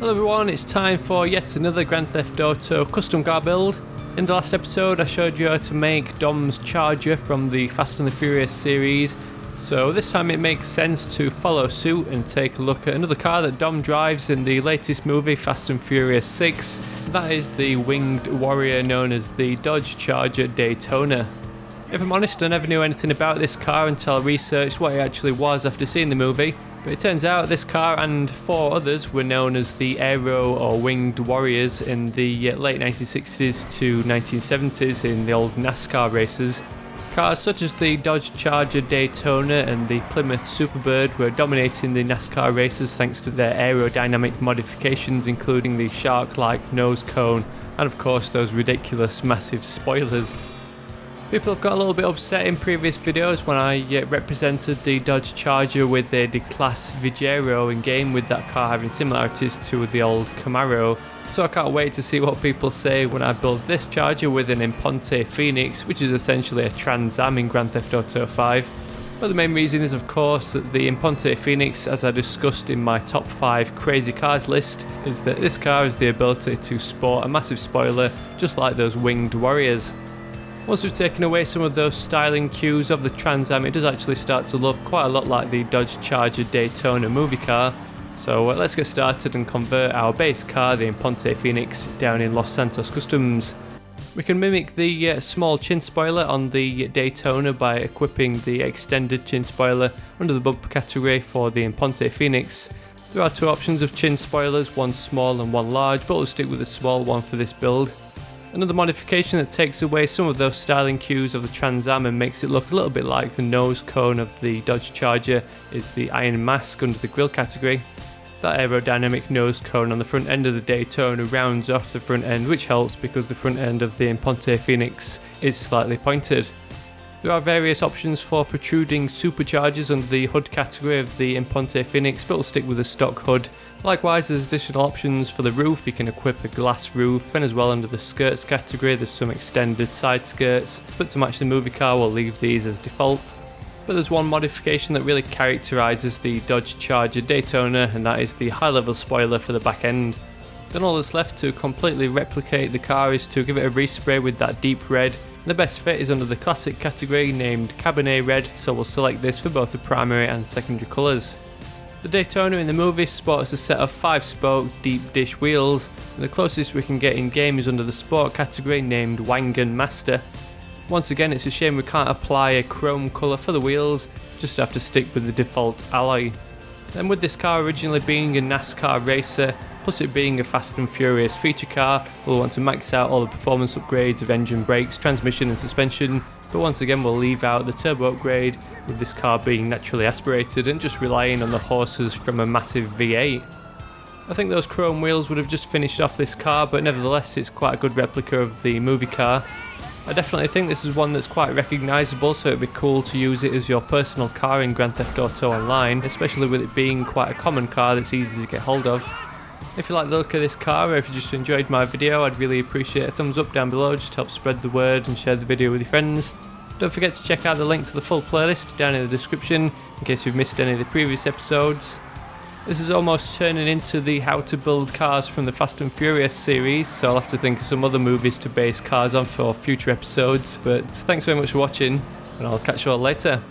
Hello everyone, it's time for yet another Grand Theft Auto custom car build. In the last episode I showed you how to make Dom's Charger from the Fast and the Furious series, so this time it makes sense to follow suit and take a look at another car that Dom drives in the latest movie Fast and Furious 6. That is the winged warrior known as the Dodge Charger Daytona. If I'm honest, I never knew anything about this car until I researched what it actually was after seeing the movie. But it turns out this car and 4 others were known as the Aero or Winged Warriors in the late 1960s to 1970s in the old NASCAR races. Cars such as the Dodge Charger Daytona and the Plymouth Superbird were dominating the NASCAR races thanks to their aerodynamic modifications, including the shark-like nose cone and of course those ridiculous massive spoilers. People have got a little bit upset in previous videos when I represented the Dodge Charger with the D-Class Vigero in game, with that car having similarities to the old Camaro. So I can't wait to see what people say when I build this Charger with an Imponte Phoenix, which is essentially a Trans Am in Grand Theft Auto 5. But the main reason is of course that the Imponte Phoenix, as I discussed in my top 5 crazy cars list, is that this car has the ability to sport a massive spoiler just like those Winged Warriors. Once we've taken away some of those styling cues of the Trans Am, it does actually start to look quite a lot like the Dodge Charger Daytona movie car. So let's get started and convert our base car, the Imponte Phoenix, down in Los Santos Customs. We can mimic the small chin spoiler on the Daytona by equipping the extended chin spoiler under the bumper category for the Imponte Phoenix. There are 2 options of chin spoilers, one small and one large, but we'll stick with the small one for this build. Another modification that takes away some of those styling cues of the Trans Am and makes it look a little bit like the nose cone of the Dodge Charger is the iron mask under the grille category. That aerodynamic nose cone on the front end of the Daytona rounds off the front end, which helps because the front end of the Imponte Phoenix is slightly pointed. There are various options for protruding superchargers under the hood category of the Imponte Phoenix, but we'll stick with the stock hood. Likewise, there's additional options for the roof. You can equip a glass roof, and as well under the skirts category there's some extended side skirts, but to match the movie car we'll leave these as default. But there's one modification that really characterises the Dodge Charger Daytona, and that is the high level spoiler for the back end. Then all that's left to completely replicate the car is to give it a respray with that deep red. The best fit is under the classic category named Cabernet Red, so we'll select this for both the primary and secondary colours. The Daytona in the movie sports a set of 5-spoke deep dish wheels, and the closest we can get in game is under the sport category named Wangan Master. Once again, it's a shame we can't apply a chrome colour for the wheels, just have to stick with the default alloy. Then with this car originally being a NASCAR racer, plus it being a Fast and Furious feature car, we'll want to max out all the performance upgrades of engine, brakes, transmission and suspension, but once again we'll leave out the turbo upgrade, with this car being naturally aspirated and just relying on the horses from a massive V8. I think those chrome wheels would have just finished off this car, but nevertheless it's quite a good replica of the movie car. I definitely think this is one that's quite recognisable, so it'd be cool to use it as your personal car in Grand Theft Auto Online, especially with it being quite a common car that's easy to get hold of. If you like the look of this car, or if you just enjoyed my video, I'd really appreciate a thumbs up down below just to help spread the word and share the video with your friends. Don't forget to check out the link to the full playlist down in the description in case you've missed any of the previous episodes. This is almost turning into the how to build cars from the Fast and Furious series, so I'll have to think of some other movies to base cars on for future episodes, but thanks very much for watching and I'll catch you all later.